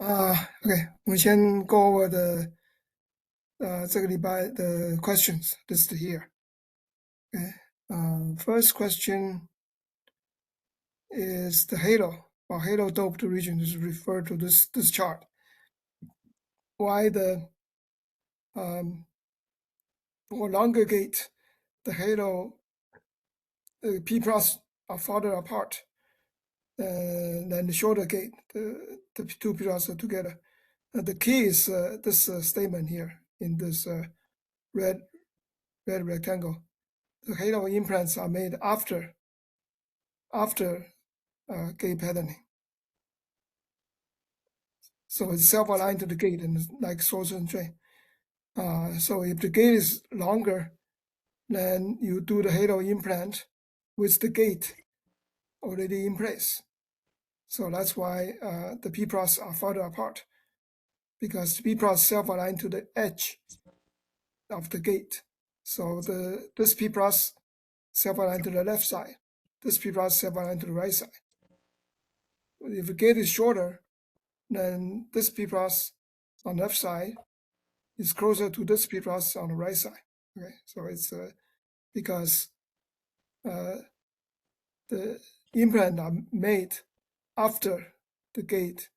OK，我们先 go over这个礼拜的 questions listed here. Okay, first question is the halo or halo doped region is referred to this chart. Why the for longer gate the halo P plus are farther apart than the shorter gate, the two P plus are together. The key is this statement here in this red rectangle. The halo implants are made after gate patterning. So it's self-aligned to the gate and it's like source and drain. So if the gate is longer, then you do the halo implant with the gate already in place. So that's why the P plus are further apart, because the P plus self-aligned to the edge of the gate. So this P plus self-aligned to the left side, this P plus self-aligned to the right side. If the gate is shorter, then this P plus on the left side is closer to this P plus on the right side. Okay, so it's because the implant are made after the gate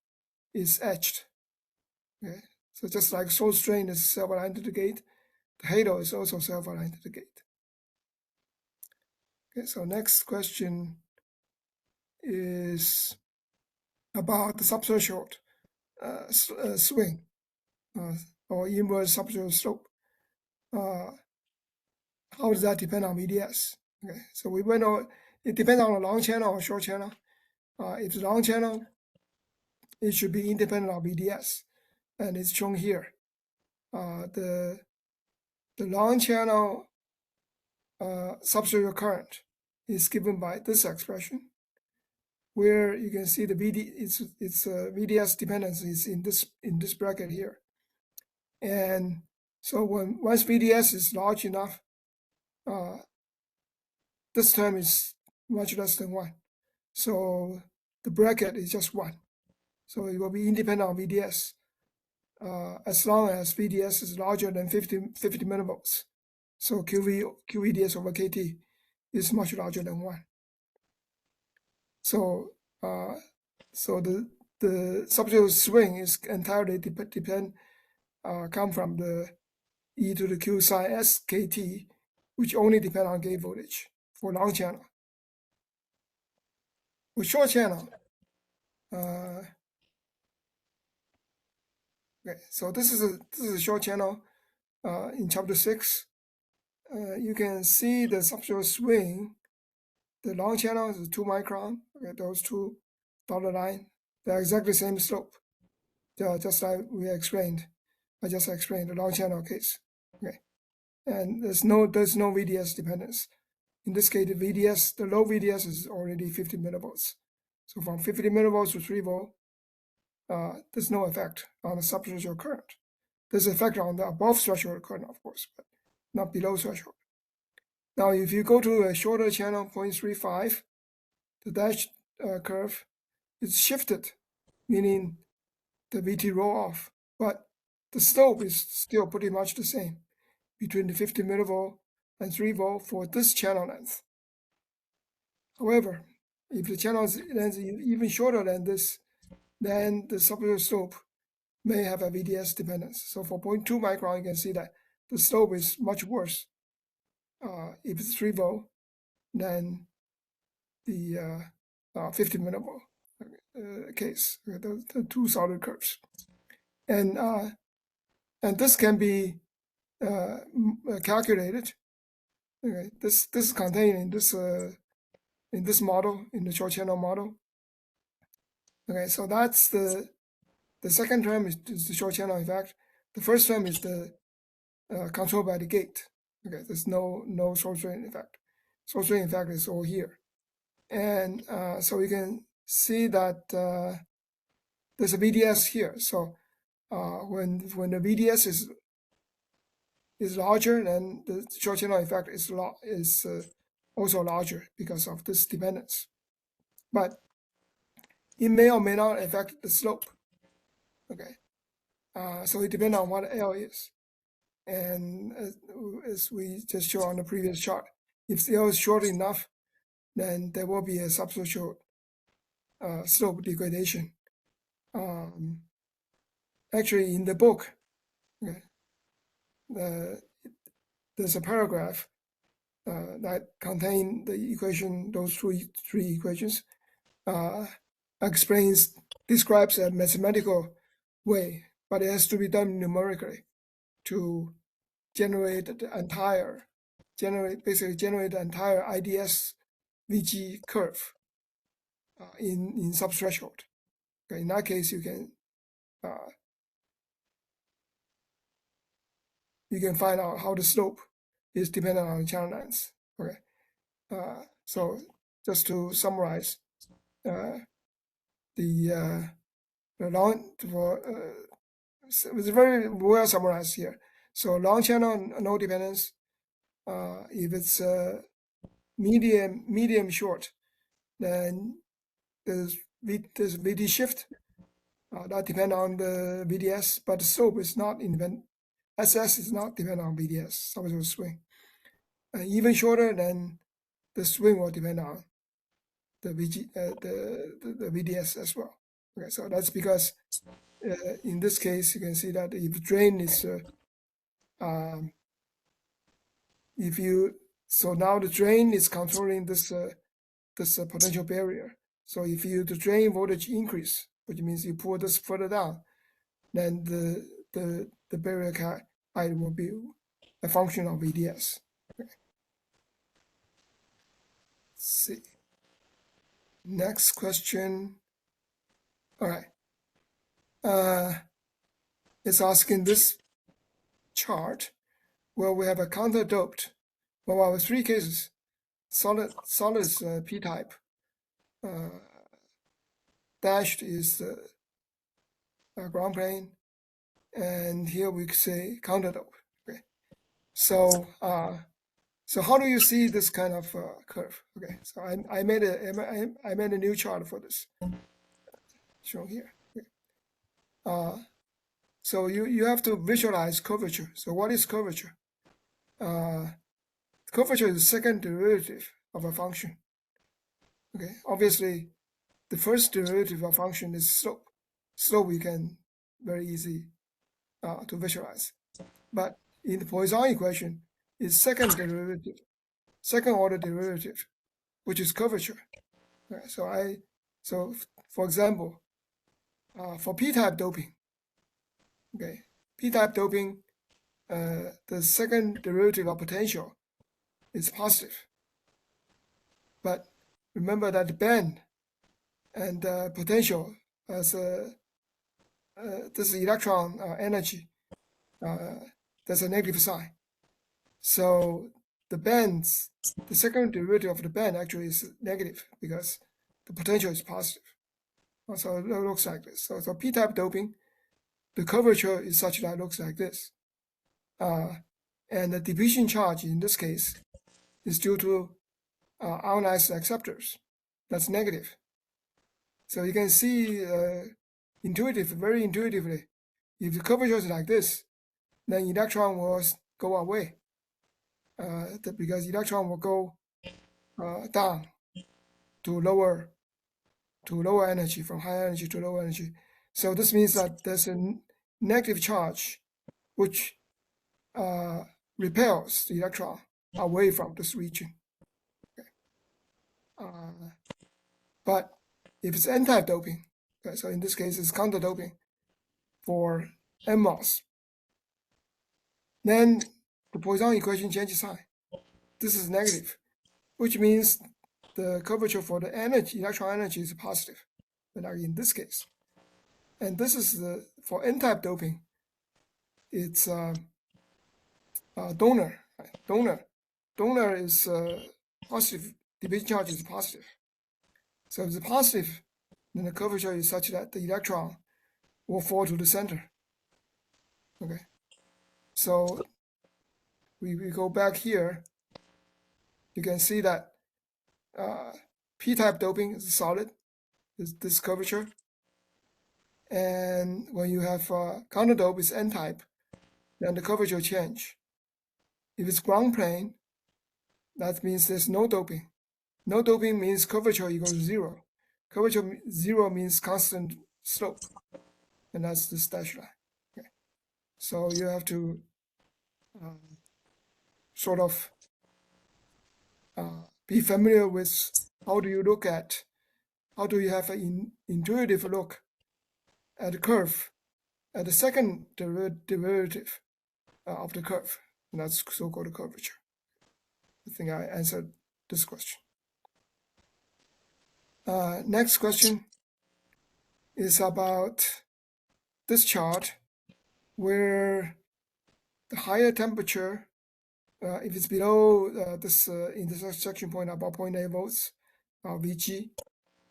is etched. Okay, so just like source drain is self-aligned to the gate, the halo is also self-aligned to the gate. Okay, so next question is about the subthreshold swing or inverse subthreshold slope. How does that depend on VDS? Okay, so we went over, it depends on a long channel or short channel. If it's long channel, it should be independent of VDS, and it's shown here. The long channel subthreshold current is given by this expression, where you can see the VDS dependence is in this bracket here. And so once VDS is large enough, this term is much less than 1. So the bracket is just 1. So it will be independent of VDS as long as VDS is larger than 50 millivolts. So QVDS over KT is much larger than 1. So the subthreshold swing is entirely come from the e to the q psi s KT, which only depend on gate voltage for long channel. For short channel, okay, so this is a short channel in chapter 6. You can see the subthreshold swing. The long channel is 2 micron. Okay, those two dotted line, they're exactly the same slope. Just like we explained. I just explained the long channel case. Okay, and there's no VDS dependence. In this case, the low VDS is already 50 millivolts. So from 50 millivolts to 3 volt, there's no effect on the subthreshold current. There's effect on the above threshold current, of course, but not below threshold. Now, if you go to a shorter channel, 0.35, the dashed curve is shifted, meaning the VT roll off, but the slope is still pretty much the same between the 50 millivolt and 3 volt for this channel length. However, if the channel length is even shorter than this, then the subthreshold slope may have a VDS dependence. So for 0.2 micron, you can see that the slope is much worse if it's 3 volt than the 50 millivolt case, the two solid curves. And this can be calculated. Okay, this is contained in this model, in the short channel model. Okay, so that's the second term is the short channel effect. The first term is the controlled by the gate. Okay, there's no short drain effect. Short drain effect is all here, and so you can see that there's a VDS here. So when the VDS is larger, then the short channel effect is also larger because of this dependence. But it may or may not affect the slope. Okay, so it depends on what L is, and as we just showed on the previous chart, if L is short enough, then there will be a substitute slope degradation. Actually, in the book, okay, there's a paragraph that contain the equation, those three equations, describes a mathematical way, but it has to be done numerically to generate the entire IDS VG curve in subthreshold. Okay, in that case, you can find out how the slope is dependent on the channel length. Okay, so just to summarize, the long for it's very well summarized here. So long channel, no dependence. If it's medium short, then there's VD shift that depend on the VDS, but the slope is not independent. SS is not dependent on VDS, subthreshold swing. Even shorter, then the swing will depend on the the VDS as well. Okay, so that's because in this case you can see that if drain is so now the drain is controlling this potential barrier. So if the drain voltage increase, which means you pull this further down, then the barrier height will be a function of VDS. Okay. Let's see. Next question. All right. It's asking this chart where we have a counter-doped. Well, we have three cases. Solid is p-type. Dashed is ground plane, and here we say counter-dope. Okay. So how do you see this kind of curve? Okay. So I made a new chart for this. Shown here. Okay. So you have to visualize curvature. So what is curvature? Curvature is the second derivative of a function. Okay, obviously, the first derivative of function is slope. Slope we can very easy to visualize. But in the Poisson equation, it's second order derivative, which is curvature. Okay, so for example, for p-type doping, okay, p-type doping, the second derivative of potential is positive. But remember that the band and potential as this electron energy, there's a negative sign. So the second derivative of the band actually is negative because the potential is positive. So it looks like this. So p-type doping, the curvature is such that it looks like this. And the depletion charge in this case is due to ionized acceptors. That's negative. So you can see very intuitively, if the curvature is like this, then electron will go away because electron will go down to lower energy, from high energy to lower energy. So this means that there's a negative charge which repels the electron away from this region. Okay. But if it's n-type doping, okay, so in this case it's counter doping for NMOS, then the Poisson equation changes sign. This is negative, which means the curvature for the electron energy is positive, like in this case. And this is for n-type doping, it's donor. Right? Donor is positive, depletion charge is positive. So if it's positive, then the curvature is such that the electron will fall to the center. Okay. So we go back here, you can see that p-type doping is solid, this curvature. And when you have counter dope is N-type, then the curvature change. If it's ground plane, that means there's no doping. No doping means curvature equals 0. Curvature 0 means constant slope, and that's the dashed line. Okay. So you have to sort of be familiar with how do you look at, how do you have an intuitive look at the curve, at the second derivative of the curve, and that's so-called curvature. I think I answered this question. Next question is about this chart where the higher temperature, if it's below this intersection point about 0.8 volts, Vg,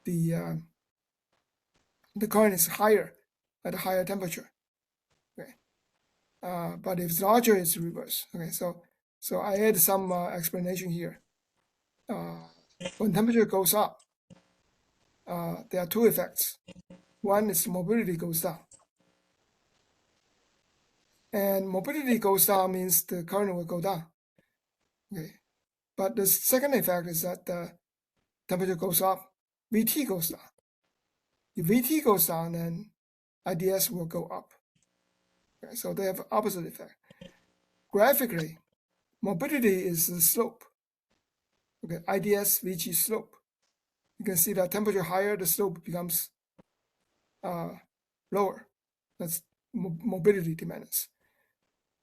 the current is higher at a higher temperature. Okay, but if it's larger, it's reverse. Okay, so I add some explanation here. When temperature goes up, there are two effects. One is mobility goes down. And mobility goes down means the current will go down. Okay. But the second effect is that the temperature goes up, Vt goes down. If Vt goes down, then IDS will go up. Okay, so they have opposite effect. Graphically, mobility is the slope. Okay, IDS Vg slope. You can see that temperature higher, the slope becomes lower. That's mobility dependence.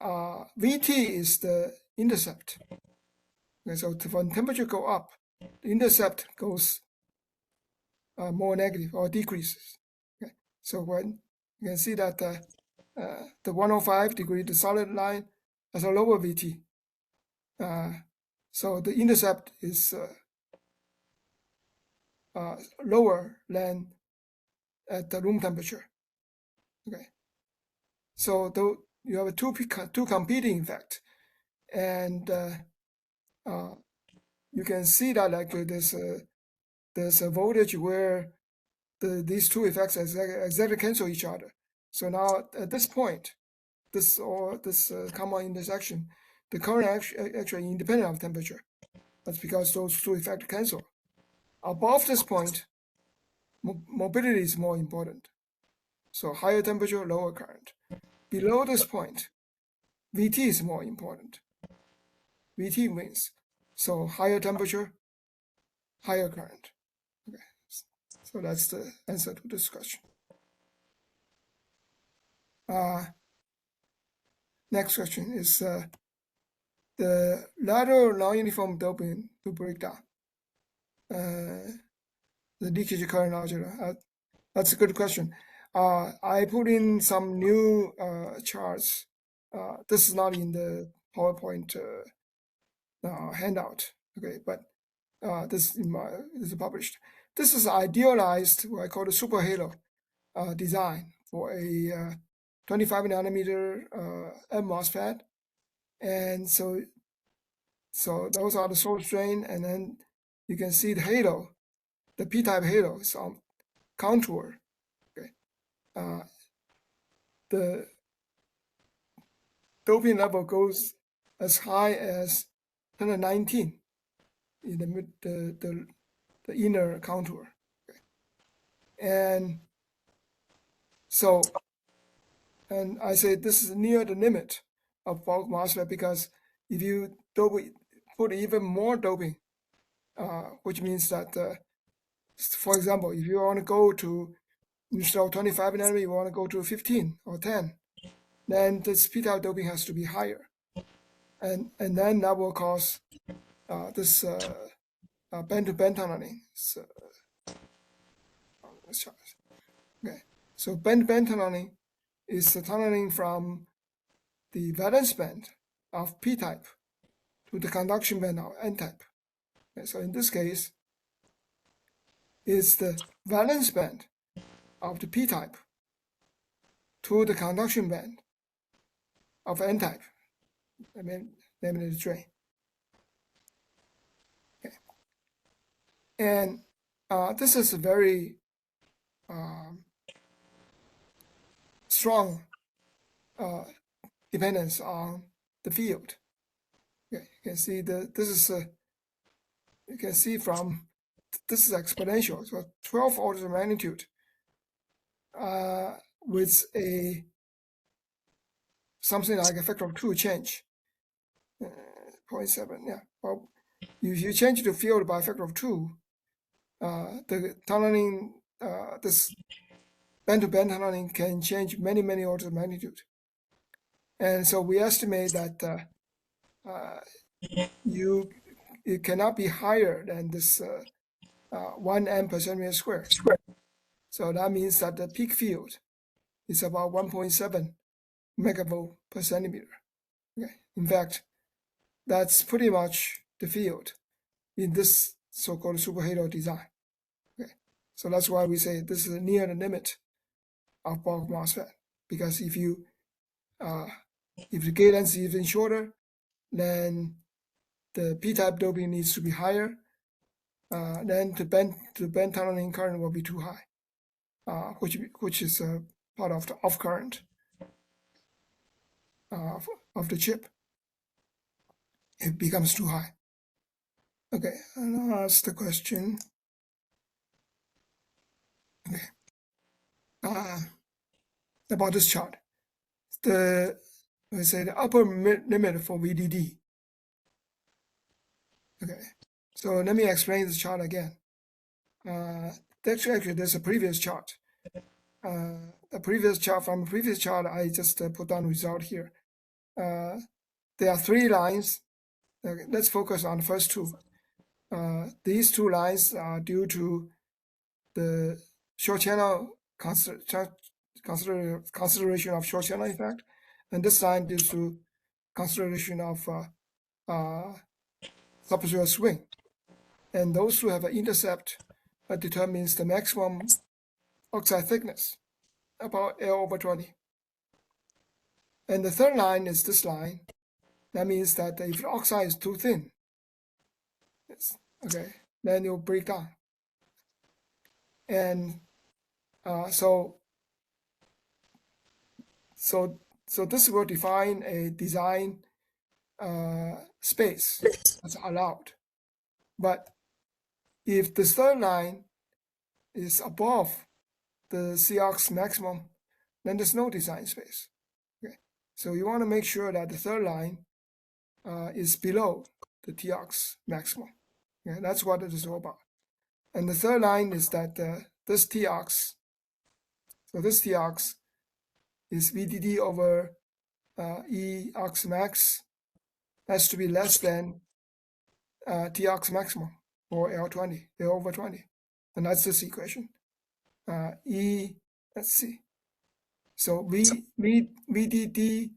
Vt is the intercept. Okay, so when temperature go up, the intercept goes more negative or decreases. Okay, so when you can see that the 105 degree, the solid line has a lower Vt. So the intercept is lower than at the room temperature. Okay, so though you have two competing effects, and you can see that like there's a voltage where these two effects exactly cancel each other. So now at this point, this common intersection, the current actually independent of temperature. That's because those two effects cancel. Above this point, mobility is more important. So higher temperature, lower current. Below this point, Vt is more important. Vt wins. So higher temperature, higher current. Okay. So that's the answer to this question. Next question is the lateral non-uniform doping to break down the leakage current algebra. That's a good question. I put in some new charts. This is not in the PowerPoint handout. Okay, but this is published. This is idealized what I call the super halo design for a 25 nanometer MOSFET, and so those are the source drain, and then you can see the halo, the p-type halo is on contour. Okay, the doping level goes as high as 119 in the inner contour. Okay. And so, and I say this is near the limit of bulk MOSFET because if you put even more doping, which means that, for example, if you want to go to, instead of 25 nanometer, you want to go to 15 or 10, then this p-type doping has to be higher. And then that will cause this band-to-band tunneling. So, okay, so band-to-band tunneling is the tunneling from the valence band of p-type to the conduction band of n-type. Okay, so in this case, it's the valence band of the p-type to the conduction band of n-type. I mean, namely the drain. Okay. And this is a very strong dependence on the field. Okay, you can see this is you can see from this is exponential, so 12 orders of magnitude with a something like a factor of 2 change, 0.7. Yeah, well, if you change the field by a factor of 2, the tunneling, this band-to-band tunneling can change many orders of magnitude. And so we estimate that it cannot be higher than this 1 amp per centimeter square. So that means that the peak field is about 1.7 megavolt per centimeter. Okay. In fact, that's pretty much the field in this so-called superhalo design. Okay. So that's why we say this is near the limit of bulk MOSFET, because if the gate length is even shorter, then the p-type doping needs to be higher. Then the band tunneling current will be too high, which is part of the off current of the chip. It becomes too high. Okay, and I'll ask the question. Okay, about this chart, let's say the upper limit for VDD. Okay, so let me explain this chart again. Actually, there's a previous chart. From the previous chart, I just put down result here. There are 3 lines. Okay, let's focus on the first 2. These 2 lines are due to the short channel consideration of short channel effect, and this line due to consideration of substrate swing. And those who have an intercept that determines the maximum oxide thickness, about L/20. And the third line is this line. That means that if the oxide is too thin, okay, then it will break down. And so this will define a design space that's allowed. But if the third line is above the Cox maximum, then there's no design space. Okay, so you want to make sure that the third line is below the Tox maximum. Okay, that's what it is all about. And the third line is that this Tox, so this Tox is VDD over E ox max has to be less than Tox maximum, or L/20, L/20. And that's this equation. Let's see. So VDD,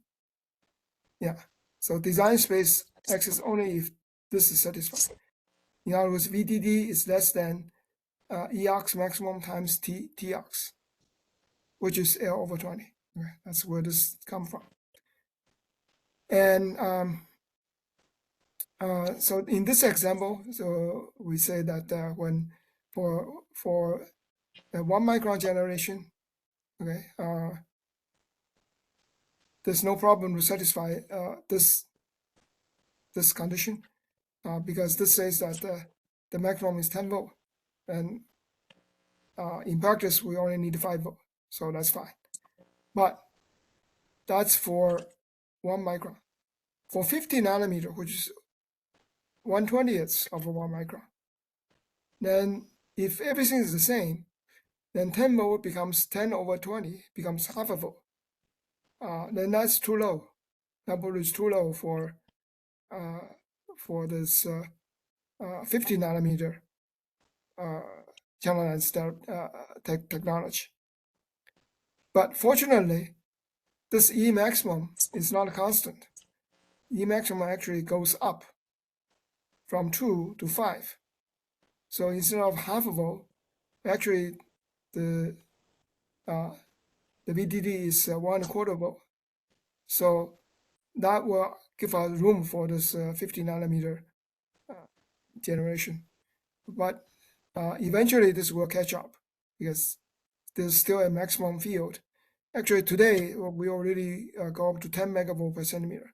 yeah. So design space exists only if this is satisfied. In other words, VDD is less than EOX maximum times TOX, which is L/20. Okay, that's where this comes from. And so in this example, so we say that when for a 1 micron generation, okay, there's no problem to satisfy this condition, because this says that the maximum is 10 volt, and in practice we only need 5 volt, so that's fine. But that's for 1 micron. For 50 nanometer, which is 1/20th of a 1 micron, then if everything is the same, then 10 volt becomes 10/20, becomes half a volt. Then that's too low. That volt is too low for this 50 nanometer channel length technology. But fortunately, this E maximum is not constant. E maximum actually goes up from 2 to 5. So instead of half a volt, actually the VDD is 1/4 volt. So that will give us room for this 50 nanometer generation. But eventually this will catch up, because there's still a maximum field actually today we already go up to 10 megavolt per centimeter,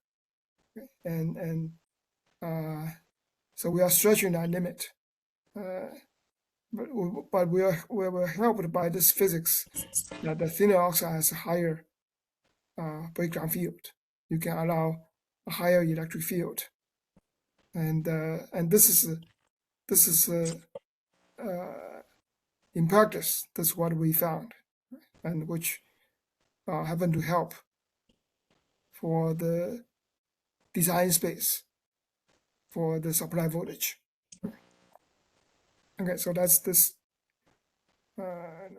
okay? And so we are stretching that limit, but we were helped by this physics that the thinner oxide has a higher breakdown field. You can allow a higher electric field, and this is in practice, that's what we found, and which happen to help for the design space for the supply voltage. Okay, so that's this.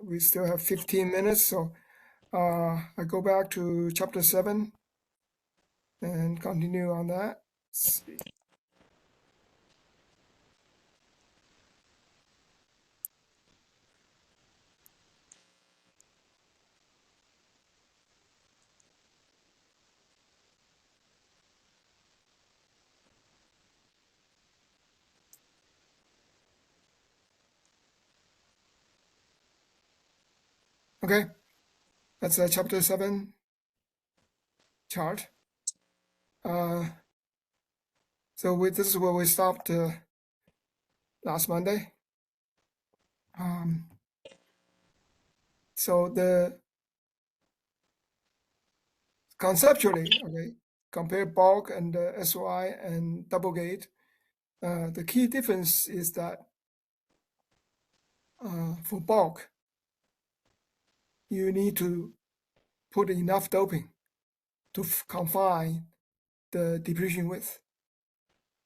We still have 15 minutes, so I go back to chapter 7 and continue on that. Let's see. Okay, that's chapter 7 chart. So this is where we stopped last Monday. So conceptually, okay, compare bulk and SOI and double gate. The key difference is that for bulk, you need to put enough doping to confine the depletion width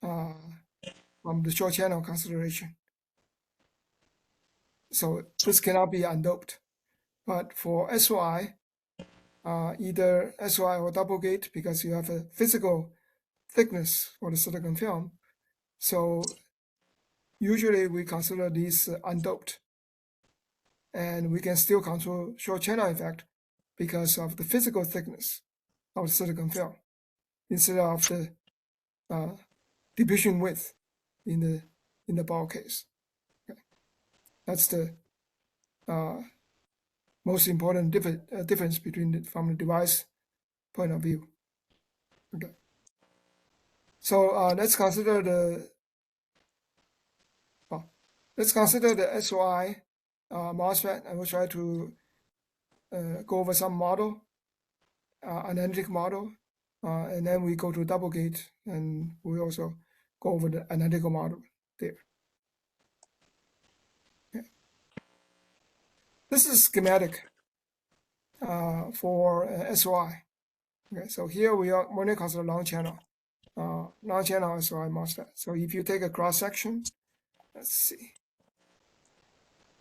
from the short channel consideration. So this cannot be undoped. But for SOI, either SOI or double gate, because you have a physical thickness for the silicon film. So usually we consider these undoped. And we can still control short channel effect because of the physical thickness of the silicon film instead of the depletion width in the bulk case. Okay. That's the most important difference from the device point of view. Okay. So let's consider the SOI MOSFET. I will try to go over some model, analytic model, and then we go to double gate, and we also go over the analytical model there. Okay. This is schematic for SOI. Okay, so here we are only consider long channel SOI MOSFET. So if you take a cross section, let's see,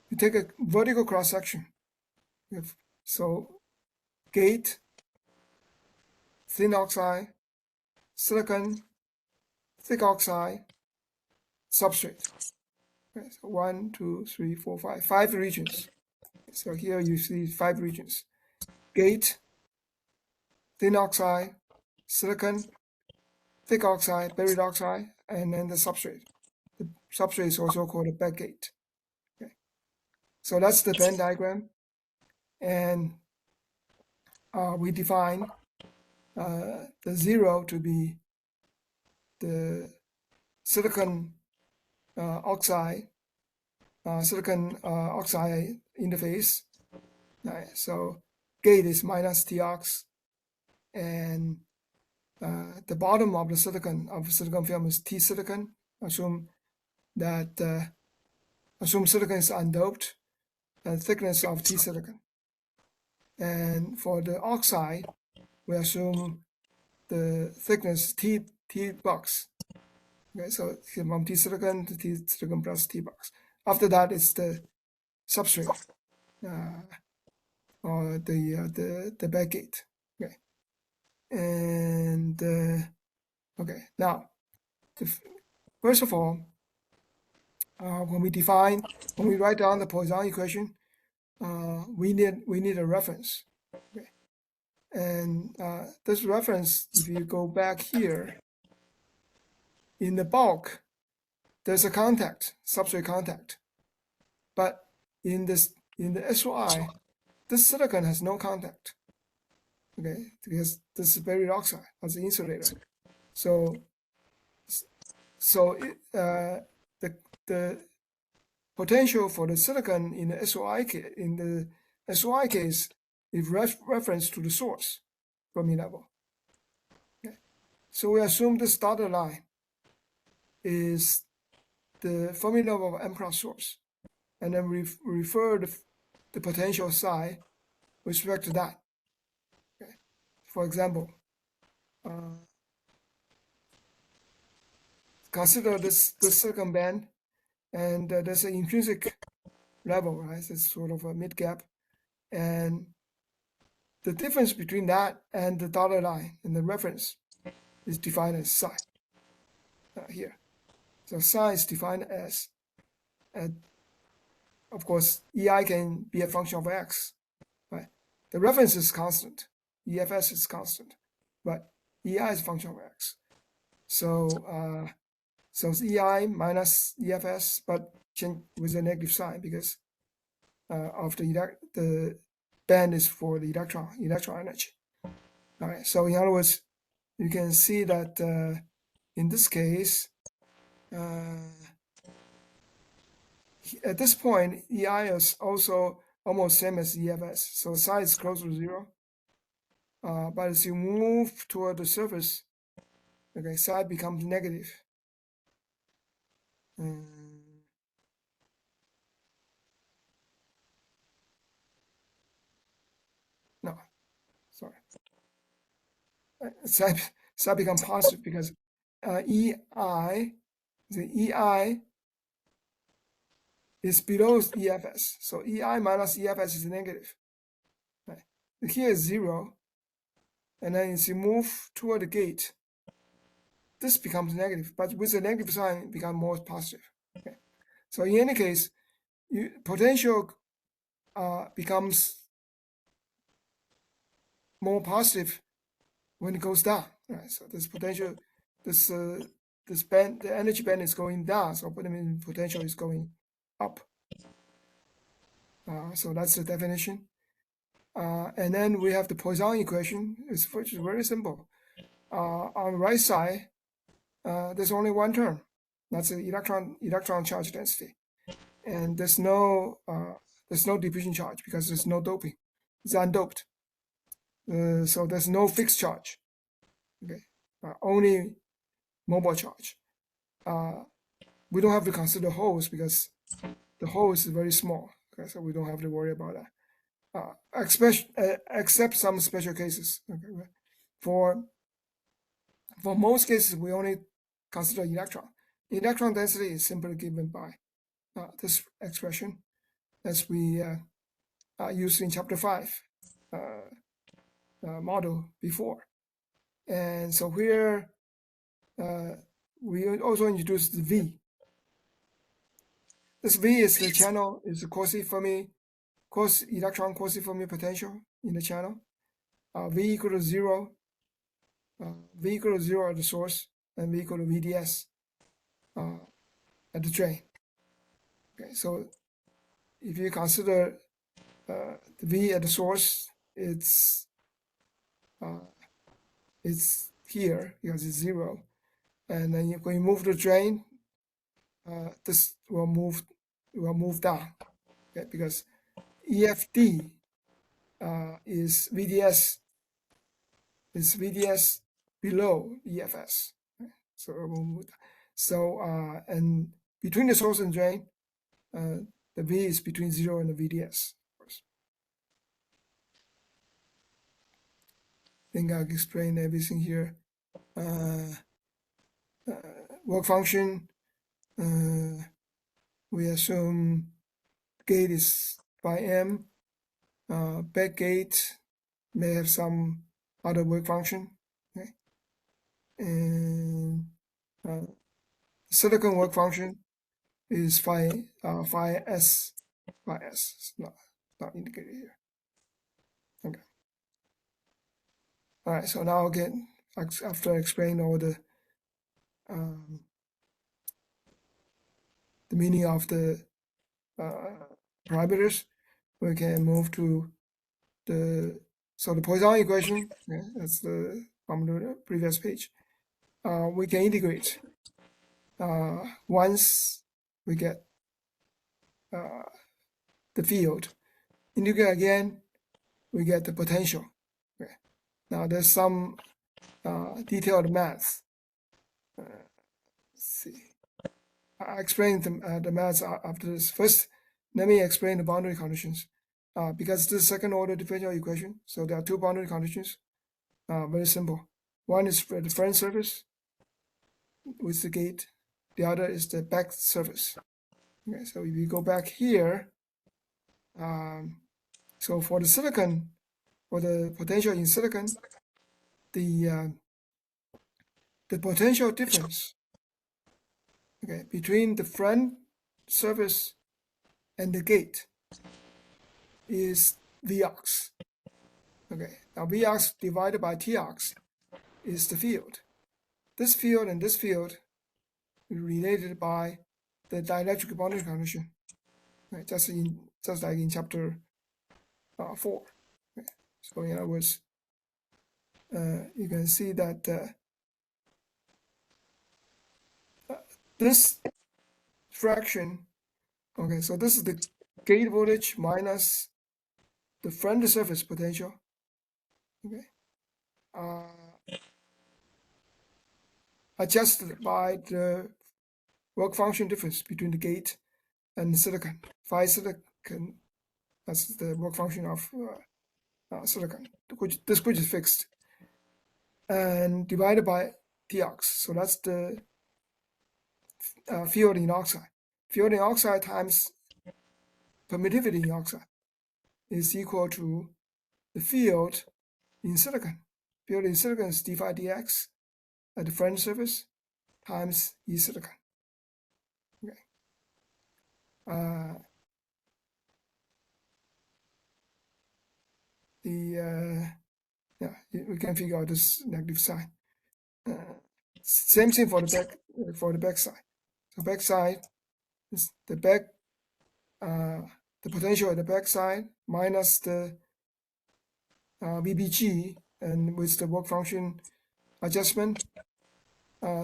you take a vertical cross section. So gate, thin oxide, silicon, thick oxide, substrate. Okay, so 1, 2, 3, 4, 5 regions. So here you see 5 regions: gate, thin oxide, silicon, thick oxide, buried oxide, and then the substrate. The substrate is also called a backgate. Okay. So that's the Venn diagram, and we define the 0 to be the silicon oxide interface. Right. So gate is minus Tox, and the bottom of the silicon film is T silicon. Assume silicon is undoped, and thickness of T silicon. And for the oxide, we assume the thickness T box. Okay, so from T silicon to T silicon plus T box. After that, it's the substrate or the backgate. Okay, and okay, now first of all, when we write down the Poisson equation, we need a reference. Okay, and this reference, if you go back here, in the bulk, there's a contact, substrate contact, but in the SOI, this silicon has no contact. Okay, because this is barium oxide as an insulator. So the potential for the silicon in the SOI case is reference to the source Fermi level. Okay. So we assume this dotted line is the Fermi level of M cross source, and then we refer the potential psi with respect to that. Okay. For example, consider this silicon band, and there's an intrinsic level, right? It's sort of a mid gap, and the difference between that and the dotted line in the reference is defined as psi here. So psi is defined as, of course, EI can be a function of x, right? The reference is constant, EFS is constant, but EI is a function of x. So so it's EI minus EFS, but change with a negative sign because of the band is for the electron energy. All right. So in other words, you can see that in this case, at this point, EI is also almost same as EFS. So psi is close to 0. But as you move toward the surface, okay, psi becomes negative. No, sorry. Psi becomes positive because EI, the EI is below EFS. So EI minus EFS is negative. Right. Here is 0. And then as you move toward the gate, this becomes negative, but with the negative sign, it becomes more positive. Okay. So in any case, potential becomes more positive when it goes down. Right. So this potential, this band, the energy band is going down. So potential is going up. So that's the definition. And then we have the Poisson equation, which is very simple. On the right side, there's only one term. That's the electron charge density, and there's no diffusion charge because there's no doping. It's undoped. So there's no fixed charge. Okay, only mobile charge. We don't have to consider holes because the hole is very small. Okay, so we don't have to worry about that. Except some special cases. Okay, for most cases, we only consider electron. Electron density is simply given by this expression as we used in chapter 5 model before. And so here we also introduced the V. This V is the channel, is the electron quasi-Fermi potential in the channel. V equal to 0. V equal to 0 at the source, and V equal to VDS at the drain. Okay, so if you consider the V at the source, it's here because it's 0, and then when you move the drain, this will move down. Okay, because EFD is VDS below EFS. Okay? So it will move down. So and between the source and drain, the V is between 0 and the VDS. Of course. I think I'll explain everything here. Work function, we assume gate is by M. Back gate may have some other work function. Okay? And silicon work function is phi S. It's not indicated here. Okay. All right. So now again, after I explain all the meaning of the parameters, we can move to the So the Poisson equation, that's from the previous page. We can integrate once we get the field. Integrate again, we get the potential. Okay. Now there's some detailed math. Let's see. I explain the math after this. First, let me explain the boundary conditions. Because this is second order differential equation, so there are two boundary conditions. Very simple. One is for the front surface with the gate. The other is the back surface. Okay, so if you go back here, so for the silicon, for the potential in silicon, the potential difference, okay, between the front surface and the gate is Vox. Okay, now Vox divided by Tox is the field. This field and this field is related by the dielectric boundary condition. Right, just like in chapter 4. Okay. So in other words, you can see that this fraction, okay, so this is the gate voltage minus the front surface potential, okay, adjusted by the work function difference between the gate and the silicon. Phi silicon, that's the work function of silicon, which is fixed, and divided by Tox. So that's the field in oxide. Field in oxide times permittivity in oxide is equal to the field in silicon. Field in silicon is d phi dx at the front surface times E silicon. Okay. We can figure out this negative sign. Same thing for the back side. So back side is the potential at the back side minus the VBG, and with the work function adjustment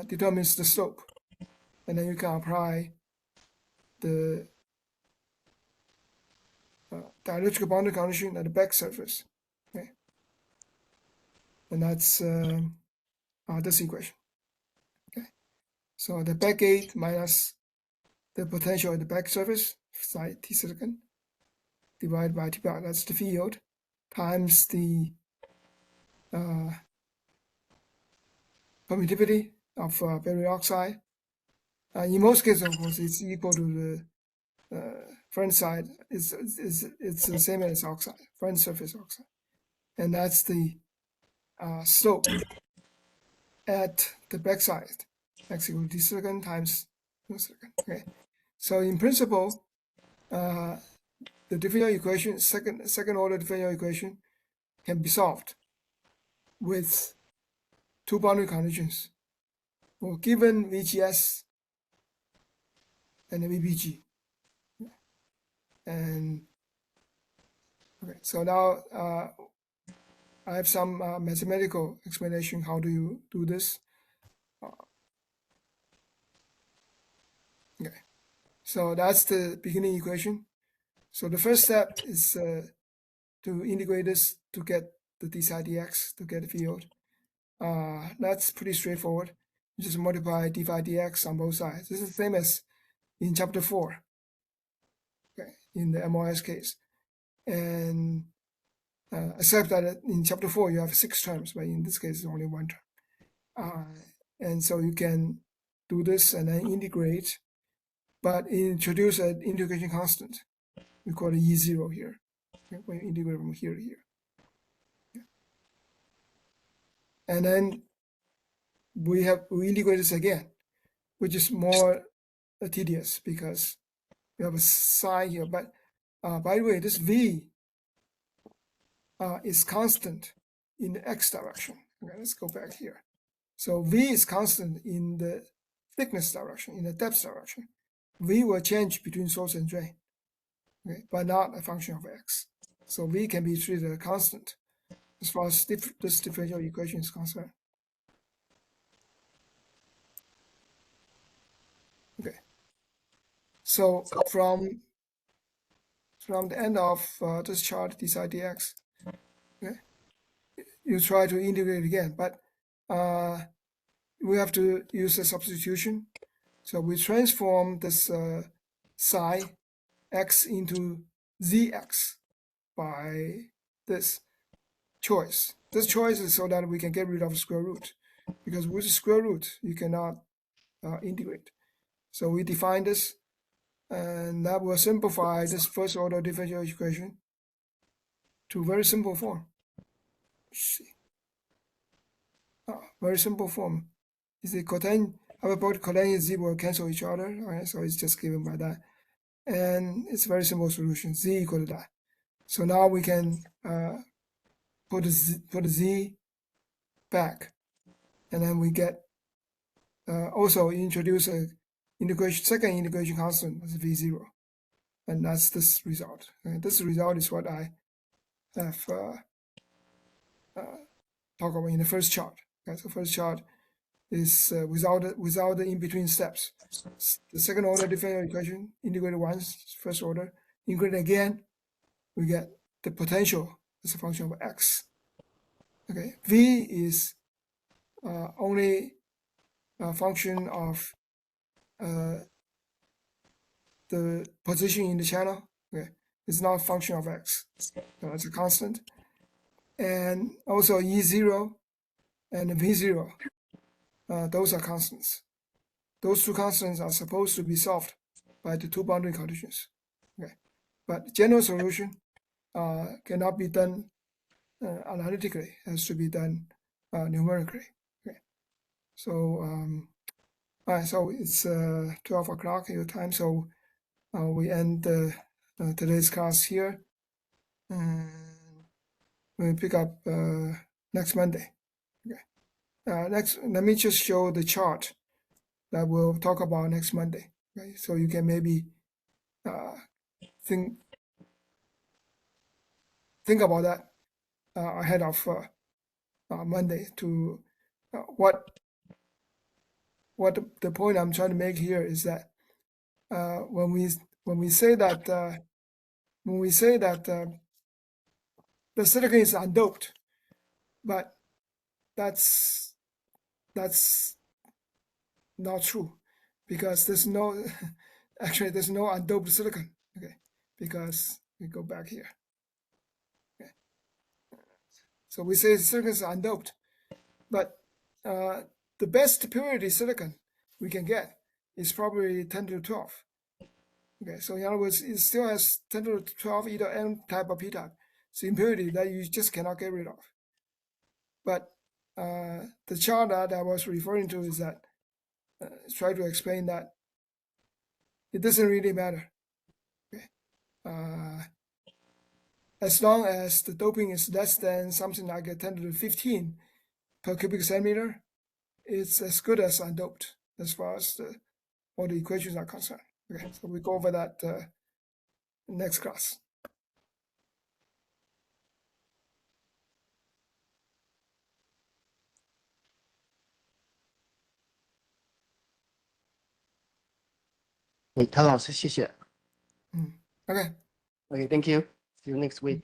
determines the slope, and then you can apply the dielectric boundary condition at the back surface. Okay, and that's this equation. Okay, so the back gate minus the potential at the back surface side T silicon divided by T bar, that's the field, times the permittivity of barrier oxide. In most cases, of course, it's equal to the front side. It's the same as oxide, front surface oxide, and that's the slope at the back side. X equal to D silicon times no silicon. Okay, so in principle, the differential equation, second order differential equation, can be solved with two boundary conditions. Well, given VGS and the VBG. And okay, so now I have some mathematical explanation. How do you do this? Okay, so that's the beginning equation. So the first step is to integrate this to get the d psi dx, to get the field. That's pretty straightforward. You just multiply d phi dx on both sides. This is the same as in chapter 4, okay, in the MOS case. And except that in chapter 4 you have 6 terms, but in this case it's only 1 term. And so you can do this and then integrate, but introduce an integration constant. We call it E0 here. Okay, when you integrate from here to here. Okay. And then we integrate this again, which is more tedious because we have a sign here. But by the way, this V is constant in the x direction. Okay, let's go back here. So V is constant in the thickness direction, in the depth direction. V will change between source and drain, okay, but not a function of x. So V can be treated as a constant as far as this differential equation is concerned. Okay. So from the end of this chart, dψ dx, okay, you try to integrate again, but we have to use a substitution. So we transform this psi x into zx by this choice. This choice is so that we can get rid of square root, because with the square root, you cannot integrate. So we define this, and that will simplify this first order differential equation to very simple form. Let's see. Very simple form. Is the cotangent, hyperbolic cotangent z will cancel each other. All right, so it's just given by that. And it's a very simple solution, z equal to that. So now we can put the z back, and then we get also introduce a second integration constant as v0, and that's this result. And this result is what I have talked about in the first chart. Okay, so first chart is without the in between steps. The second order differential equation integrated once, first order, integrated again, we get the potential as a function of x. Okay, v is only a function of the position in the channel. Okay, it's not a function of x, so it's a constant. And also E0 and V0, those are constants. Those two constants are supposed to be solved by the two boundary conditions. Okay, but general solution cannot be done analytically; it has to be done numerically. Okay, so all right, so it's 12 o'clock your time, so we end today's class here, and we'll pick up next Monday. Okay, next, let me just show the chart that we'll talk about next Monday. Okay, so you can maybe think about that ahead of Monday. To what the point I'm trying to make here is that when we say that the silicon is undoped, but that's not true, because there's no actually there's no undoped silicon. Okay, because we go back here. Okay, so we say silicon is undoped, but the best purity silicon we can get is probably 10 to the 12. Okay, so in other words, it still has 10 to the 12 either N type or P type. It's impurity that you just cannot get rid of. But the chart that I was referring to is that try to explain that it doesn't really matter. Okay, as long as the doping is less than something like a 10 to the 15 per cubic centimeter, it's as good as undoped as far as all the equations are concerned. Okay, so we go over that next class. Hey, 谭老师，谢谢。Okay. Okay, thank you. See you next week.